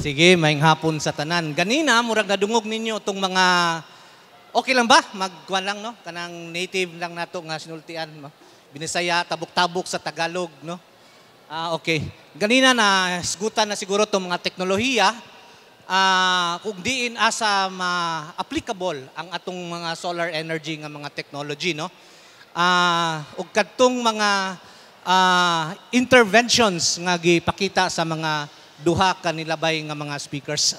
Sige, maayong hapon sa tanan. Ganina, murag nadungog ninyo itong mga... Okay lang ba? Magkuhan lang, no? Kanang native lang nato nga sinultian. No? Binisaya, tabok-tabok sa Tagalog, no? Okay. Ganina na sigutan na siguro itong mga teknolohiya kung diin asa ma-applicable ang atong mga solar energy nga mga technology, no? Ug kadtong mga interventions nga gipakita sa mga duha ka nilabay nga mga speakers.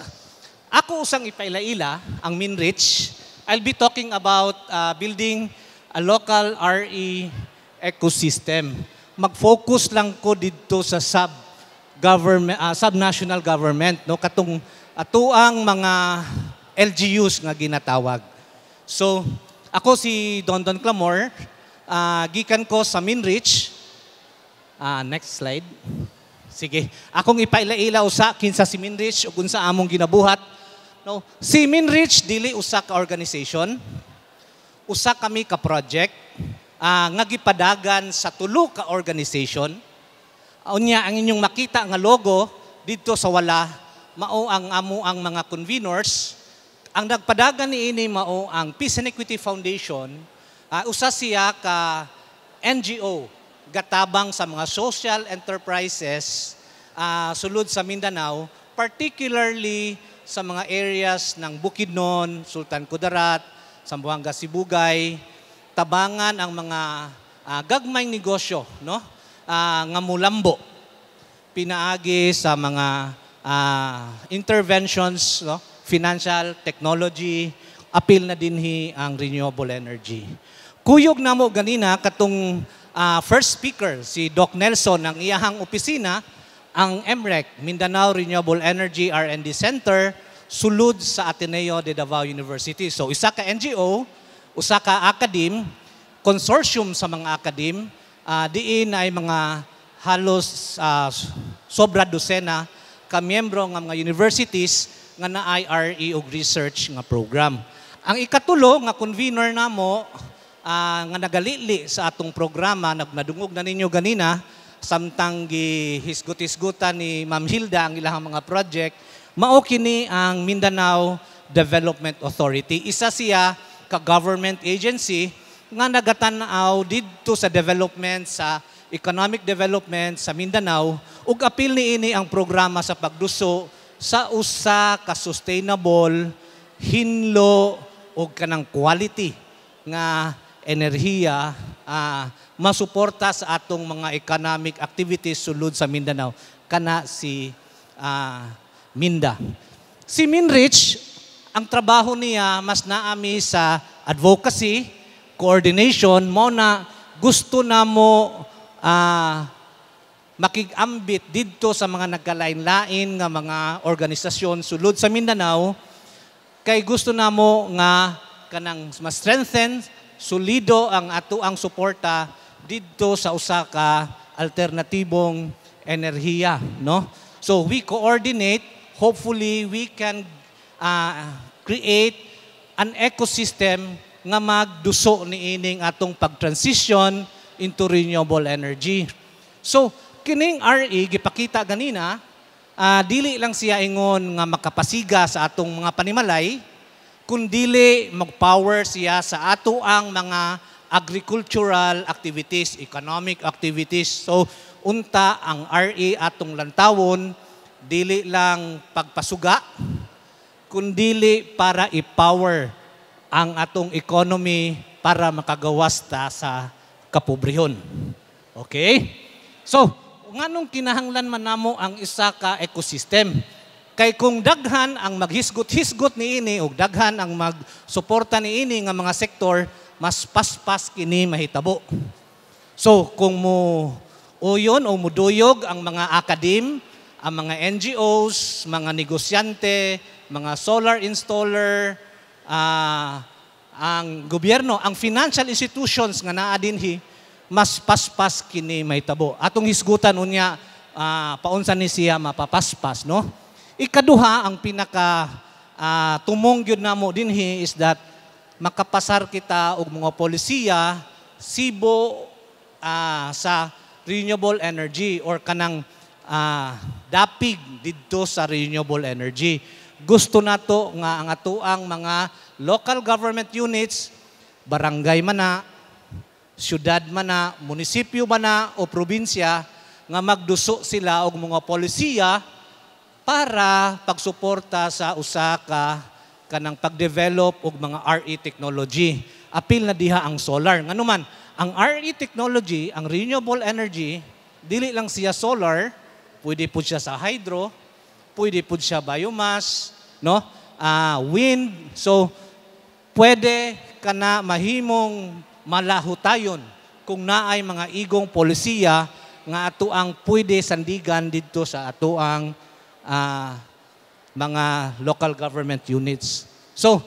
Ako usang ipailaila ang Minrich. I'll be talking about building a local RE ecosystem. Mag-focus lang ko dito sa sub-government, sub-national government, no? Katong atuang mga LGUs nga ginatawag. So, ako si Dondon Clamor, gikan ko sa Minrich. Next slide. Sige. Akong ipailaila usa kinsa si Minrich ug unsa among ginabuhat. No, si Minrich dili usa ka organization. Usa kami ka project nga gipadagan sa tulo ka organization. Unya ang inyong makita nga logo dito sa wala mao ang amo ang mga conveners. Ang nagpadagan niini mao ang Peace and Equity Foundation. Usa siya ka NGO gatabang sa mga social enterprises sulod sa Mindanao, particularly sa mga areas ng Bukidnon, Sultan Kudarat, Zamboanga, Sibugay, tabangan ang mga gagmayng negosyo, no? Nga mulambo pinaagi sa mga interventions, no? Financial, technology, apil na dinhi ang renewable energy. Kuyog namo ganina katong first speaker, si Doc Nelson, ang iyahang opisina, ang MREC, Mindanao Renewable Energy R&D Center, sulod sa Ateneo de Davao University. So isa ka NGO, usa ka academe, consortium sa mga academe, diin ay mga halos sobra dosena ka miyembro ng mga universities nga naay RE ug research nga program. Ang ikatulo nga convener namo nga nagalili sa atong programa, nadungog na ninyo ganina, samtang gihisgot-hisgutan ni Ma'am Hilda ang ilang mga project, mao kini ang Mindanao Development Authority. Isa siya ka government agency nga nagatanaw didto sa development, sa economic development sa Mindanao, ug apil niini ang programa sa pagduso sa usa ka sustainable, hinlo ug kanang quality nga enerhiya masuporta sa atong mga economic activities sulod sa Mindanao, kana si Minda. Si Minrich, ang trabaho niya mas naami sa advocacy, coordination, mo na gusto na mo makig-ambit didto sa mga nagkalain-lain nga mga organisasyon sulod sa Mindanao, kay gusto na mo nga kanang mas strengthen, solido ang atuang suporta didto sa usa ka alternatibong enerhiya, no? So we coordinate, hopefully we can create an ecosystem nga magduso niining atong pag-transition into renewable energy. So kining RE gipakita ganina, dili lang siya ingon nga makapasiga sa atong mga panimalay, kundili mag-power siya sa ato ang mga agricultural activities, economic activities. So, unta ang RE atong lantawon, dili lang pagpasuga, kundili para i-power ang atong economy para makagawas ta sa kapobrehon. Okay? So, nganong kinahanglan man namo ang isa ka ecosystem? Kay kung daghan ang maghisgot-hisgot niini o daghan ang magsuporta niini nga mga sektor, mas paspas kini mahitabo. So kung mo uyon o muduyog ang mga academe, ang mga NGOs, mga negosyante, mga solar installer, ang gobyerno, ang financial institutions nga naa dinhi, mas paspas kini mahitabo. Atong hisgutan unya paunsa ni siya mapapaspas, no? Ikaduha, ang pinaka tumong gyud namo dinhi is that makapasar kita og mga polisiya sibo sa renewable energy or kanang dapig didto sa renewable energy. Gusto nato nga ang atuang mga local government units, barangay man na, syudad man na, munisipyo man na o probinsya, nga magduso sila og mga polisiya para pagsuporta sa usa ka kanang pagdevelop og mga RE technology. Apil na diha ang solar. Nganuman, ang RE technology, ang renewable energy, dili lang siya solar, pwede po siya sa hydro, pwede po siya biomass, no? Wind. So, pwede ka na mahimong malahutayon kung naay mga igong polisiya nga ato ang pwede sandigan dito sa ato ang mga local government units. So,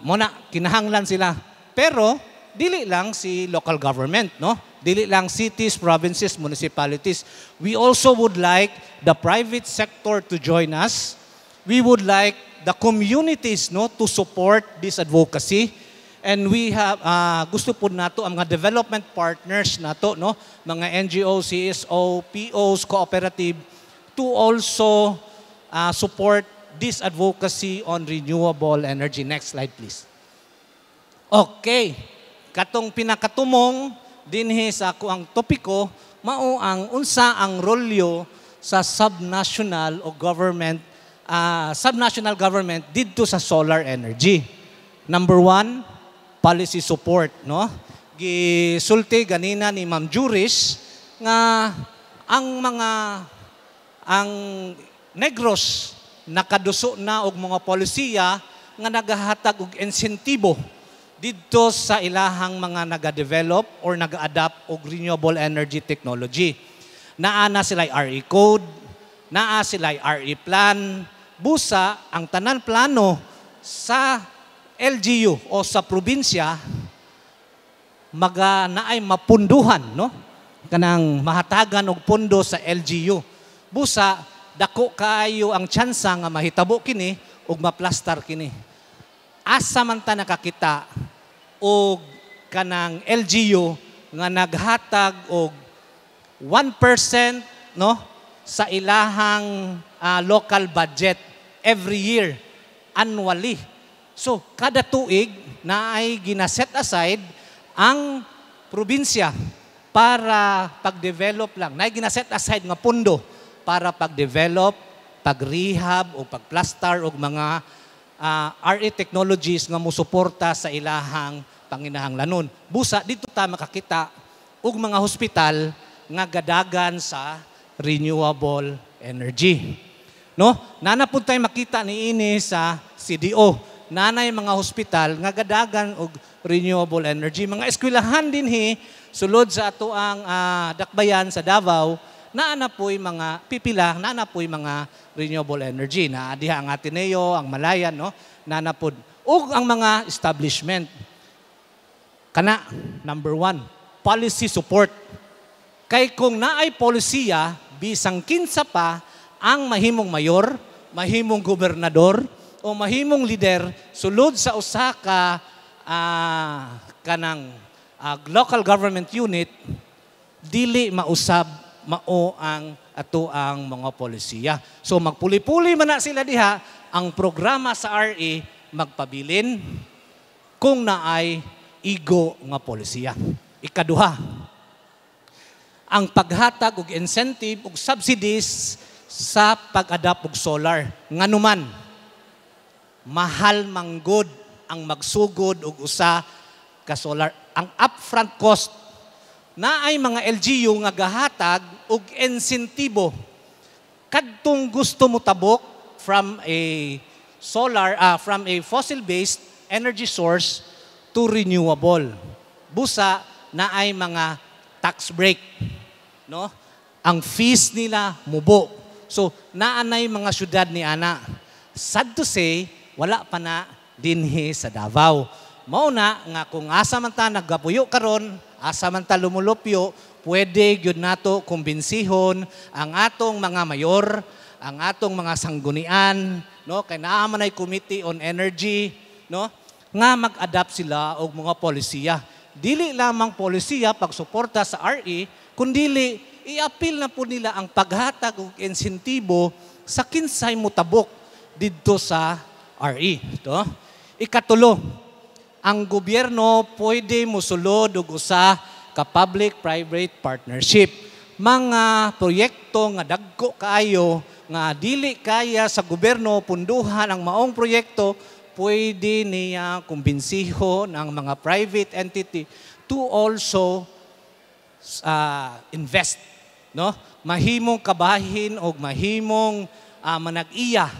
muna, kinahanglan sila. Pero, dili lang si local government, no? Dili lang cities, provinces, municipalities. We also would like the private sector to join us. We would like the communities, no, to support this advocacy. And we have, gusto po nato ang mga development partners nato, no, mga NGO, CSO, POs, cooperative, to also support this advocacy on renewable energy. Next slide, please. Okay. Katong pinakatumong dinhi sa ako ang topiko, mao ang unsa ang rolyo sa subnational o government, subnational government didto sa solar energy. Number one, policy support, no? Gisulti ganina ni Ma'am Juris nga ang Negros nakaduso na og mga polisiya nga nagahatag og insentibo didto sa ilahang mga naga-develop or naga-adapt og renewable energy technology. Naa na sila RE code, naa sila RE plan, busa ang tanan plano sa LGU o sa probinsya naay mapunduhan, no? Kanang mahatagan og pondo sa LGU. Busa dako kaayo ang tsansa nga mahitabo kini ug maplastar kini. Asa man ta nakakita og kanang LGU nga naghatag og 1%, no, sa ilahang local budget every year, annually. So, kada tuig na ay gina-set aside ang probinsya para pag-develop lang. Na ay gina-set aside nga pundo para pag-develop, pag-rehab o pag-plastar o mga RE technologies nga musuporta sa ilahang panginahanglanon. Busa, dito ta makakita og mga hospital nga gadagan sa renewable energy. No? Nana po tayo makita ni ini sa CDO. Nanay mga hospital nga gadagan og renewable energy. Mga eskwelahan din sulod sa ato ang dakbayan sa Davao, naanapoy mga pipila, naanapoy mga renewable energy. Naadiha ang Ateneo, ang Malayan, no? Naanapod. O ang mga establishment. Kana, number one, policy support. Kay kung naay polisiya, bisang kinsa pa ang mahimong mayor, mahimong gobernador, o mahimong leader sulod sa usa ka kanang local government unit, dili mausab mao ang ato ang mga polisiya. So magpuli-puli man na sila diha, ang programa sa RE magpabilin kung naay igo nga polisiya. Ikaduha, ang paghatag og incentive og subsidies sa pag-adapt og solar. Nganuman, mahal manggod ang magsugod og usa ka solar. Ang upfront cost na ay mga LGU nga gahatag og insentibo kadtong gusto mo tabok from a solar from a fossil-based energy source to renewable. Busa na ay mga tax break, no? Ang fees nila mubo. So naanay mga syudad ni ana. Sad to say, wala pa na dinhi sa Davao. Mao na nga kung asa man ta naggapuyo karon, asa man ta lumulupyo, pwede gyud nato kumbensihon ang atong mga mayor, ang atong mga sanggunian, no, kay naa man ay Committee on Energy, no, nga mag-adapt sila og mga polisiya. Dili lamang polisiya pagsuporta sa RE, kundi i-appeal na po nila ang paghatag og insentibo sa kinsay mutabok didto sa RE. Ito. Ikatulo, ang gobyerno pwede musulod og usa ka public-private partnership. Mga proyekto nga dagko kaayo nga dili kaya sa gobyerno punduhan ang maong proyekto, pwede niya kumbinsiho ng mga private entity to also invest, no? Mahimong kabahin o mahimong manag-iya.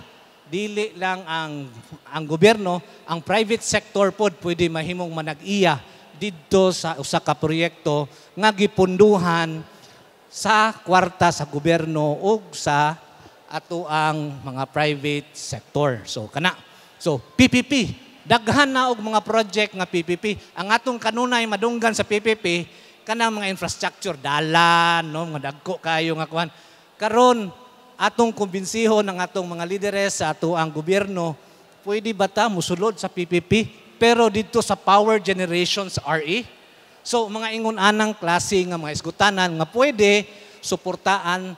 Dili lang ang gobyerno, ang private sector pod pwede mahimong manag-iya didto sa usa ka proyekto nga gipunduhan sa kwarta sa gobyerno ug sa ato ang mga private sector. So kana. So PPP, daghan na og mga project nga PPP. Ang atong kanunay madunggan sa PPP kana mga infrastructure, dalan, no, mga dagko kayo nga kuan. Karon atong kumbinsiho ng atong mga lideres sa ato ang gobyerno, pwede ba ta musulod sa PPP pero dito sa power generation sa RE? So mga ingon-anang klase nga mga isgutanan nga pwede suportaan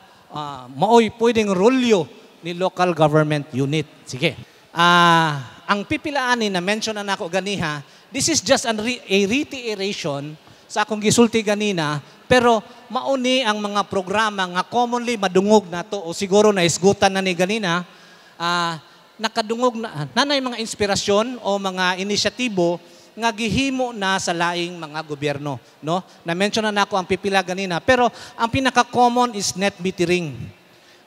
maoy pwedeng rolyo ni local government unit. Sige. Ang pipilaan na mention na nako ganiha, this is just a reiteration sa akong gisulti ganina, pero mauni ang mga programa nga commonly madungog nato o siguro na isgutan na ni ganina, nakadungog na nanay mga inspirasyon o mga inisyatibo nga gihimo na sa laing mga gobyerno, no? Na-mention na nako ang pipila ganina, pero ang pinaka-common is net metering.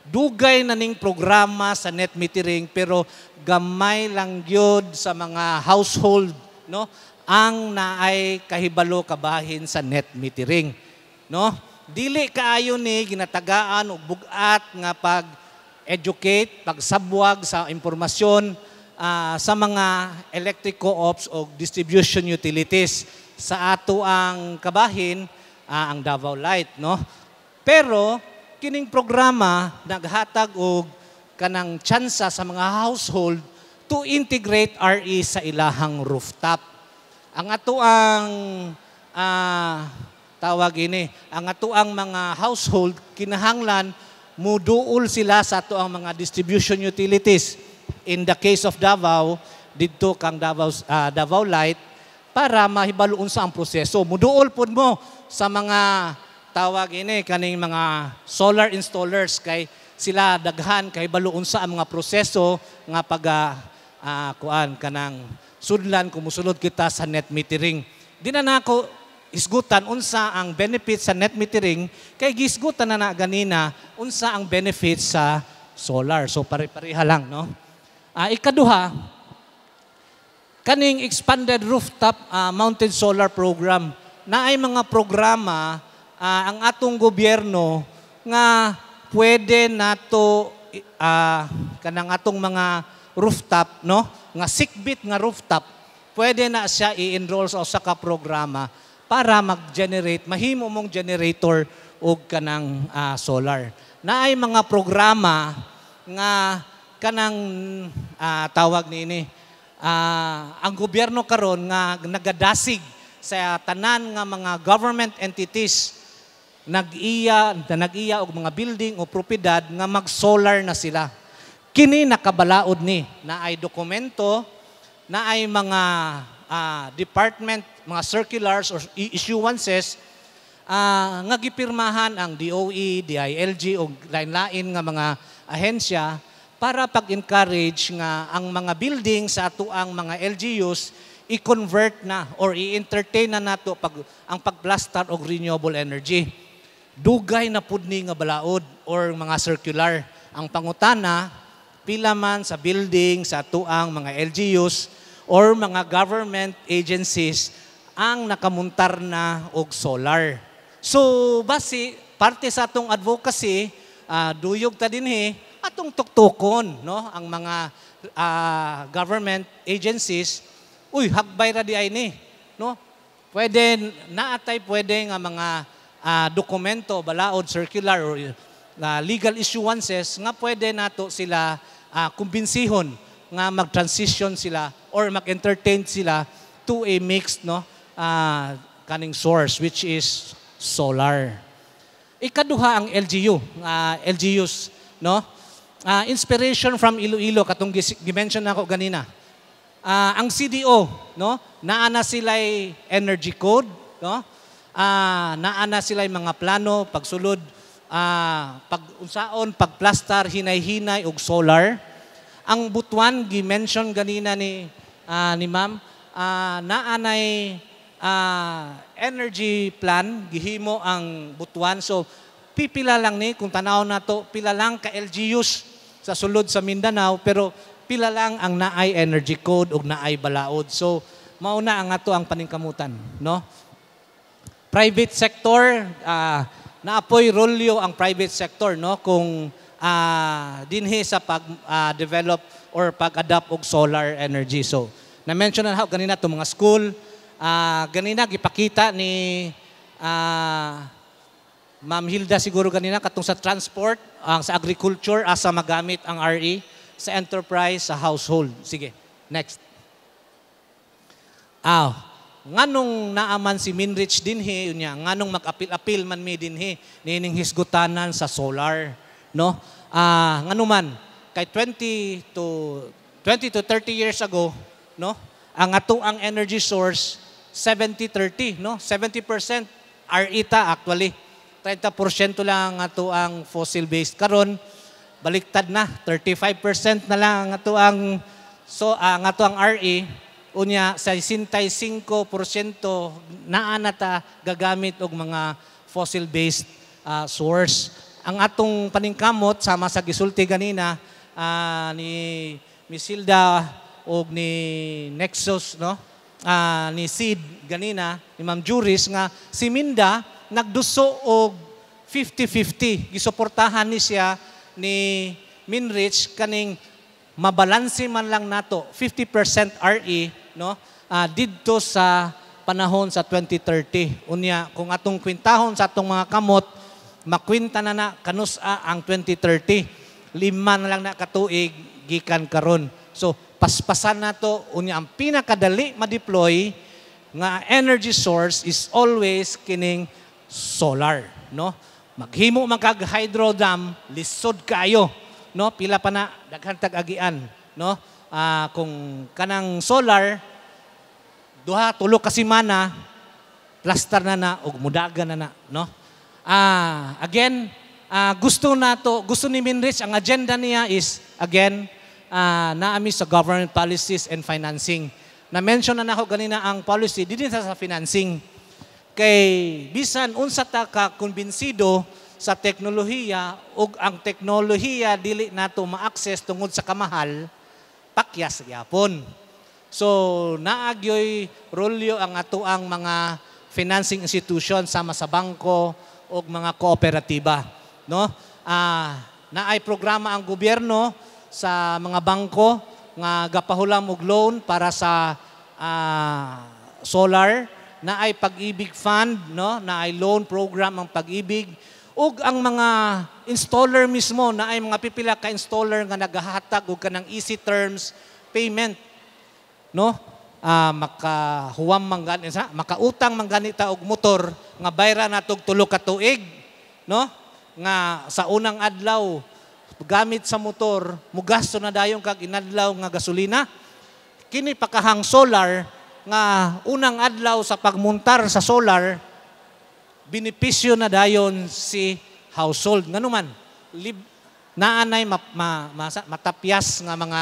Dugay na ning programa sa net metering pero gamay lang gyud sa mga household, no? Ang naay kahibalo kabahin sa net metering, no? Dili kaayo ni ginatagaan og bugat nga pag-educate, pagsabwag sa impormasyon sa mga electric co-ops o distribution utilities sa ato ang kabahin, ang Davao Light, no? Pero kining programa naghatag og kanang tsansa sa mga household to integrate RE sa ilahang rooftop. Ang ato ang tawag ini, ang ato ang mga household kinahanglan muduol sila sa ato ang mga distribution utilities. In the case of Davao, dito kang Davao Light para mahibaluon sa ang proseso. Muduol pud mo sa mga tawag ini kaning mga solar installers kay sila daghan kay baluon sa ang mga proseso nga kuan kanang sudlan kumusulod kita sa net metering. Di na nako isgutan unsa ang benefits sa net metering kay gisgutan na ganina unsa ang benefits sa solar. So pare-pareha lang, no? Ikaduha, kaning expanded rooftop mounted solar program na ay mga programa ang atong gobyerno nga pwede nato kanang atong mga rooftop, no, nga sikbit nga rooftop, pwede na siya i-enroll sa usa ka programa para mag-generate, mahimo mong generator og kanang solar. Na ay mga programa nga kanang tawag niini ang gobyerno karon nga nagadasig sa tanan nga mga government entities nag-iya og mga building o propiedad nga mag-solar na sila. Kini nakabalaod ni na ay dokumento, na ay mga department, mga circulars or issuances nga gipirmahan ang DOE, DILG o lain-lain nga mga ahensya para pag-encourage nga ang mga building sa ato ang mga LGUs i-convert na or i-entertain na nato ang pag-plaster og renewable energy. Dugay na pud ni nga balaod or mga circular. Ang pangutana, pila man sa building sa ato ang mga LGUs or mga government agencies ang nakamuntar na og solar. So basi parte sa atong advocacy, duyog ta dinhi atong tuktukon, no, ang mga government agencies, hagbay ra di ay ni, no? Pwede nga mga dokumento, balaod, circular or legal issuances nga pwede nato sila kumbinsihon nga mag-transition sila or mag-entertain sila to a mixed, no, kaning source which is solar. Ikaduha ang LGU, LGUs, no? Inspiration from Iloilo katong gi-mention nako ganina. Ang CDO, no? Naana sila'y energy code, no? Naana sila'y mga plano pagsulod pag-unsaon, pagplastar, hinay-hinay ug solar. Ang Butuan gi-mention ganina ni Ma'am, naanay energy plan gihimo ang Butuan. So pipila lang ni kung tanaw nato, pila lang ka LGUs sa sulod sa Mindanao, pero pila lang ang naay energy code ug naay balaod. So mauna ang ato ang paningkamutan, no? Private sector, naapoy rolyo ang private sector, no? Kung dinhi sa pag-develop or pag-adapt og solar energy. So na-mention na ganina itong mga school. Ganina, gipakita ni Ma'am Hilda siguro ganina, katong sa transport, sa agriculture, asa magamit ang RE, sa enterprise, sa household. Sige, next. Nganong naaman si Minrich dinhi, nganong mag-apil-apil man mi dinhi, nining hisgutanan sa solar, no? Ngano man, kay 20 to 30 years ago, no? Ang ato ang energy source 70-30, no? 70% RE ta actually. 30% lang ang ato ang fossil based karon. Baliktad na, 35% na lang ang ato ang RE. Unya 65% naa na ta gagamit og mga fossil based source. Ang atong paningkamot sama sa gisulti ganina ni Miss Hilda og ni Nexus, no? Ni Sid ganina, ni Ma'am Juris, nga si Minda nagduso og 50-50. Gisuportahan ni siya ni Minrich kaning mabalanse man lang nato 50% RE, no? Didto sa panahon sa 2030. Unya kung atong kwintahon sa atong mga kamot, makwinta na kanusa ang 2030. 5 na lang na katuig gikan karon. So paspasan nato, unya ang pinakadali ma-deploy nga energy source is always kining solar, no? Maghimo man kag hydro dam, lisod kayo, no? Pila pa na daghan tag-agian, no? Kung kanang solar, 2-3 ka semana plaster na ug mudagan na, no? Again, gusto ni Minrich, ang agenda niya is again naami sa government policies and financing. Na-mention na nako ganina ang policy dili sa financing. Kay bisan unsa ta ka kumbinsido sa teknolohiya ug ang teknolohiya dili nato ma-access tungod sa kamahal, pakyas gyapon. So naagyoy rolyo ang ato ang mga financing institution sama sa bangko ug mga kooperatiba, no? Naay programa ang gobyerno sa mga bangko nga gapahulam og loan para sa solar. Naay Pag-ibig Fund, no? Naay loan program ang Pag-ibig. Ug ang mga installer mismo, naay mga pipila ka installer nga nagahatag og kanang easy terms payment, no? Makahuwam man ganita, makautang man ganita og motor nga bayra natog 3 ka tuig, no? Nga sa unang adlaw gamit sa motor, mugasto na dayon kag inadlaw nga gasolina. Kini pakahang solar nga unang adlaw sa pagmuntar sa solar, benepisyo na dayon si household. Ngano man, naanay matapyas nga mga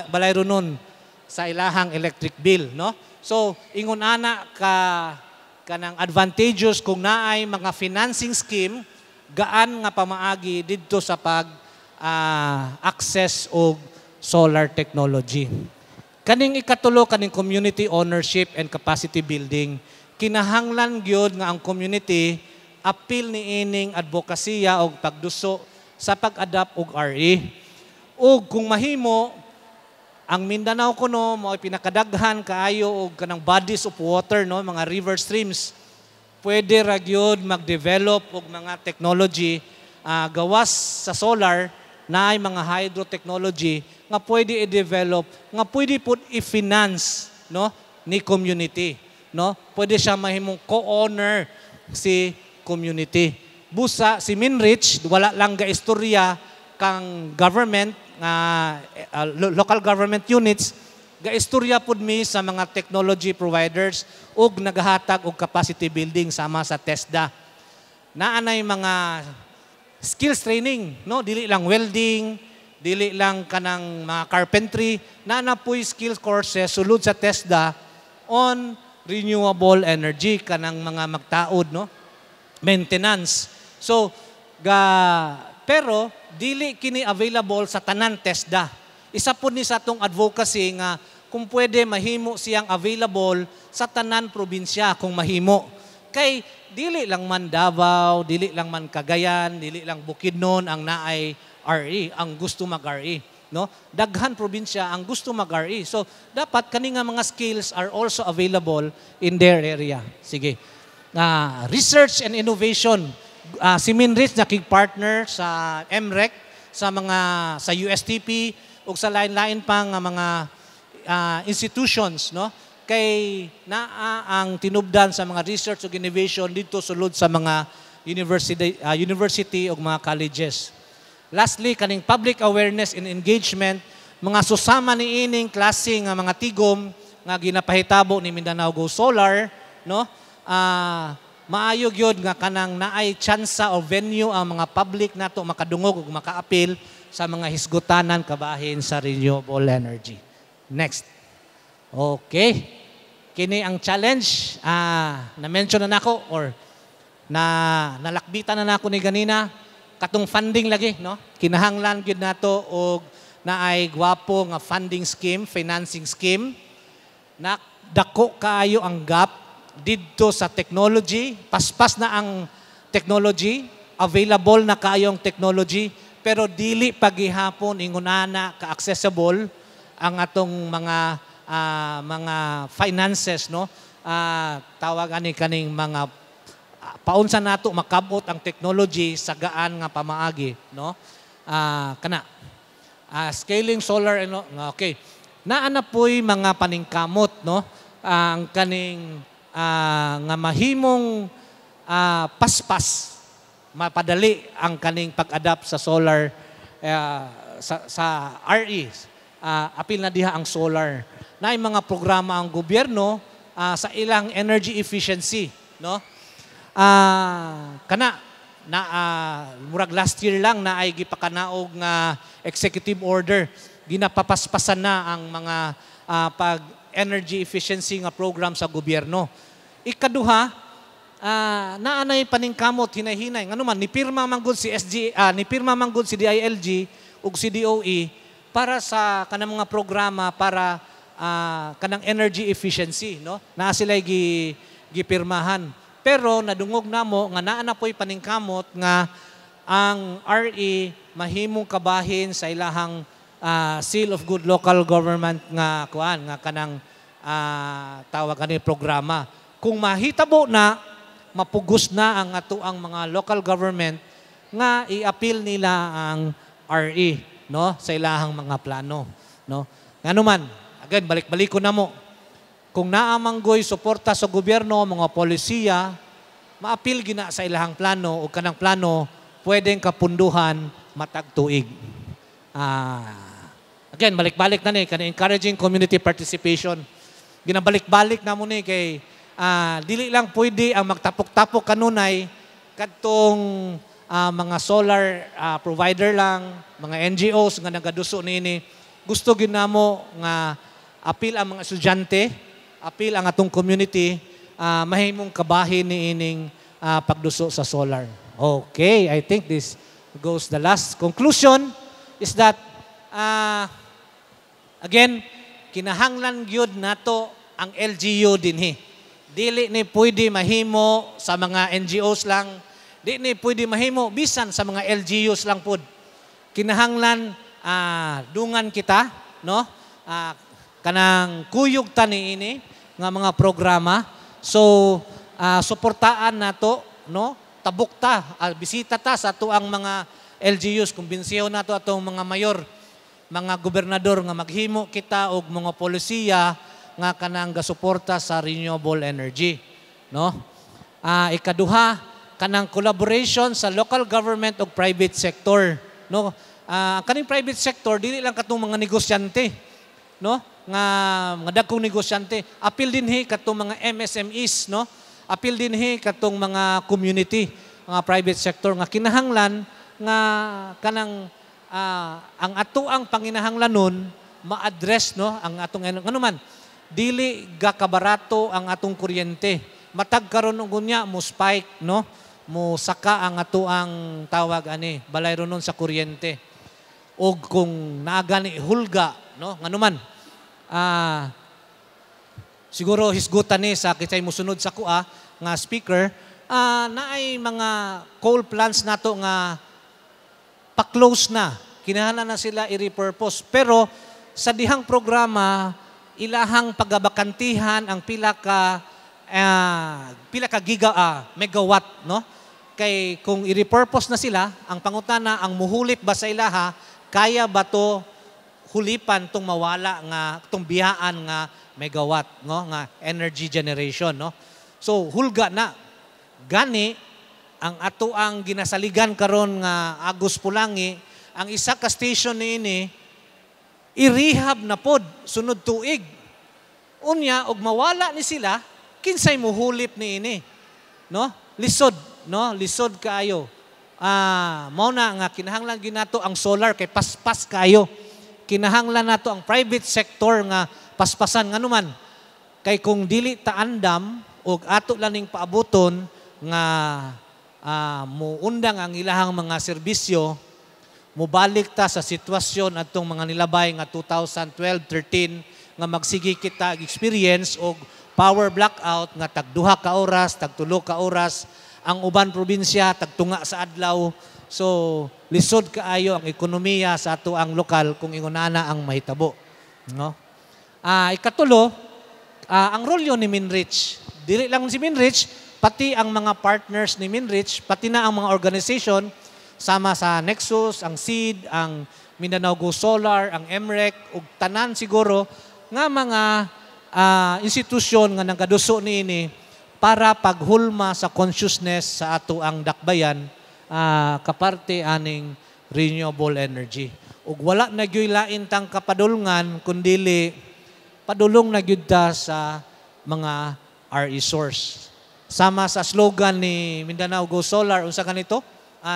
balayro nun sa ilahang electric bill, no? So, ingon ana kanang advantageous kung naay mga financing scheme, gaan nga pamaagi didto sa access og solar technology. Kaning ikatulo, kaning community ownership and capacity building, kinahanglan gyud nga ang community apil ni ining advokasya og pagduso sa pag-adapt og RE. Ug kung mahimo, ang Mindanao kuno mao pinakadaghan kaayo og kanang bodies of water, no, mga river streams. Pwede ra gyud mag-develop og mga technology gawas sa solar, naay mga hydro technology nga pwede i-develop, nga pwede pud i-finance, no, ni community, no? Pwede siya mahimong co-owner si community. busa si Minrich wala lang gaistorya kang government local government units, gaistorya pud mi sa mga technology providers ug nagahatag og capacity building sama sa TESDA. Naanay mga skills training, no? Dili lang welding, dili lang kanang mga carpentry, naanapoy skills courses sulod sa TESDA on renewable energy kanang mga magtaod, no? Maintenance. So pero dili kini available sa tanan TESDA. Isa po ni sa atong advocacy nga kung pwede mahimo siyang available sa tanan probinsya kung mahimo. Kay dili lang man Davao, dili lang man Cagayan, dili lang Bukidnon ang naay RE, ang gusto mag-RE, no? Daghan probinsya ang gusto mag-RE. So dapat kani nga mga skills are also available in their area. Sige. Research and innovation. Si Minrich nakig-partner sa MREC, sa USTP ug sa lain-lain pang mga institutions, no? Kay ang tinubdan sa mga research ug innovation dito sulod sa mga university ug mga colleges. Lastly, kaning public awareness and engagement, mga susama ni ining klase nga mga tigom nga ginapahitabo ni Mindanao Go Solar, no? Maayo gyud nga kanang naay tsansa o venue ang mga public nato makadungog ug makaapil sa mga hisgutanan kabahin sa renewable energy. Next. Okay. Kini ang challenge na-mention na nako or nalakbitan na nako ni ganina katong funding lagi, no? Kinahanglan gyud nato og naay gwapo nga funding scheme, financing scheme. Na dako kaayo ang gap didto sa technology, paspas na ang technology, available na kaayo ang technology, pero dili pagihapon ingunana ka-accessible ang atong mga finances, no? Tawag ani kaning mga paunsa nato makabot ang technology sa gaan nga pamaagi, no? Scaling solar, no? Okay. Naa na po'y mga paningkamot, no? Ang kaning nga mahimong paspas mapadali ang kaning pag-adapt sa solar sa RE. Apil na diha ang solar. Naay mga programa ang gobyerno sa ilang energy efficiency, no? Murag last year lang na ay gipakanaog nga executive order, ginapapaspasan na ang mga energy efficiency nga program sa gobyerno. Ikaduha, naanay paningkamot hinay-hinay nganuman nipirma man gud si DILG ug si DOE para sa kanang mga programa para kanang energy efficiency, no? Naa sila gipirmahan. Pero nadungog namo nga naa na po'y paningkamot nga ang RE mahimong kabahin sa ilahang Seal of Good Local Government nga kanang tawag ani programa. Kung mahitabo na mapugos na ang atoang mga local government nga i-appeal nila ang RE, no, sa ilahang mga plano, no. Nganuman, again balik-balik ko na mo. Kung naamanggoy suporta sa gobyerno, mga polisiya, ma-appeal gina sa ilahang plano o kanang plano pwedeng kapunduhan matag tuig. Again, balik-balik na ni, encouraging community participation. Ginabalik-balik na mo ni kay dili lang pwede ang magtapok-tapok kanunay kadtong mga solar provider lang, mga NGOs nga nagaduso nini. Gusto ginamo nga apil ang mga estudyante, apil ang atong community, mahimong kabahin ni ining pagduso sa solar. Okay, I think this goes the last conclusion is that again, kinahanglan gyud nato ang LGU dinhi. Dili ni pwede mahimo sa mga NGOs lang, di ni pwede mahimo bisan sa mga LGUs lang pud. Kinahanglan dungan kita, no? Kanang kuyog ta niini nga mga programa. So suportaan nato, no? Tabuk ta, bisita ta sa tuang mga LGUs, kumbinsiyo nato atong mga mayor, mga gobernador nga maghimo kita og mga polisiya nga kanang gasuporta sa renewable energy, no? Ikaduha, kanang collaboration sa local government o private sector, no? Kaning private sector dili lang katong mga negosyante, no? Nga dagkong negosyante, apil dinhi katong mga MSMEs, no? Apil dinhi katong mga community, mga private sector nga kinahanglan nga kanang ang atoang panginahanglanon ma-address, no, ang atong ano man dili gakabarato ang atong kuryente. Matag karon og unya mo spike, no, mo saka ang atoang tawag ani balay ronon sa kuryente. Og kung naaga ni hulga, no, nganuman siguro hisgutan ni sa kitay mosunod sa kuha nga speaker, naay mga coal plants nato nga pa-close na. Kinahanglan na sila i-repurpose. Pero sa dihang programa, ilahang pagabakantihan ang pila ka megawatt, no? Kay kung i-repurpose na sila, ang pangutana ang muhulip ba sa ilaha, kaya ba to hulipan tong mawala nga tong biyaan nga megawatt, no, nga energy generation, no? So hulga na gani ang ato ang ginasaligan karon nga Agus Pulangi, ang isa ka station niini i-rehab na pod sunod tuig. Unya og mawala ni sila, kinsay muhulip niini, no? Lisod, no? Lisod kaayo. Mao na nga kinahanglan ginato ang solar kay paspas kaayo. Kinahanglan nato ang private sector nga paspasan nganuman. Kay kung dili ta andam og ato laning paabuton nga muundang ang ilahang mga serbisyo, mubalik ta sa sitwasyon atong mga nilabay nga 2012-13 nga magsigi kita experience og power blackout nga tagduha ka oras, tagtulo ka oras, ang uban probinsya tagtunga sa adlaw. So lisod kaayo ang ekonomiya sa ato ang lokal kung ingonana ang mahitabo, no? Ikatulo, ang rolyo ni Minrich. Dili lang si Minrich, pati ang mga partners ni Minrich, pati na ang mga organization, sama sa Nexus, ang SEED, ang Mindanao Go Solar, ang MREC, ug tanan siguro nga mga institusyon nga nagaduso niini para paghulma sa consciousness sa ato ang dakbayan kaparte aning renewable energy. Ug wala na gyoy lain tang kapadulngan kundili padulong na gyud ta sa mga RE source. Sama sa slogan ni Mindanao Go Solar, unsa kanito?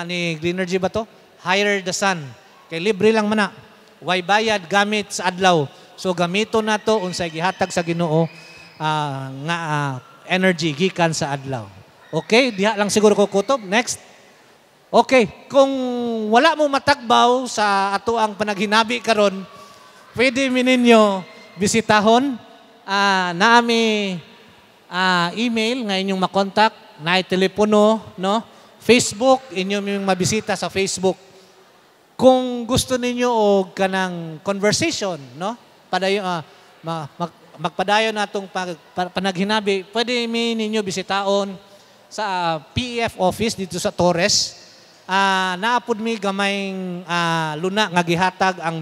Ni Greenergy ba to? Higher the sun. Kay libre lang man na. Way bayad gamit sa adlaw. So gamito na to unsay gihatag sa Ginoo energy gikan sa adlaw. Okay, diha lang siguro ko kutob. Next. Okay, kung wala mo matagbaw sa ato ang panaghinabi karon, pwede mi ninyo bisitahon naami email nga inyong makontak, na telepono, no? Facebook, inyong mabisita sa Facebook. Kung gusto ninyo og kanang conversation, no? Padayon magpadayon natong panaghinabi, pwede mi ninyo bisitaon sa PEF office dito sa Torres. Naapod mi gamayng luna nga gihatag ang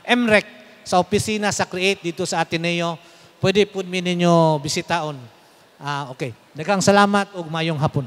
MREC sa opisina sa Create dito sa Ateneo. Pwede po mi ninyo bisitaon. Okay. Daghang salamat ug mayong hapon.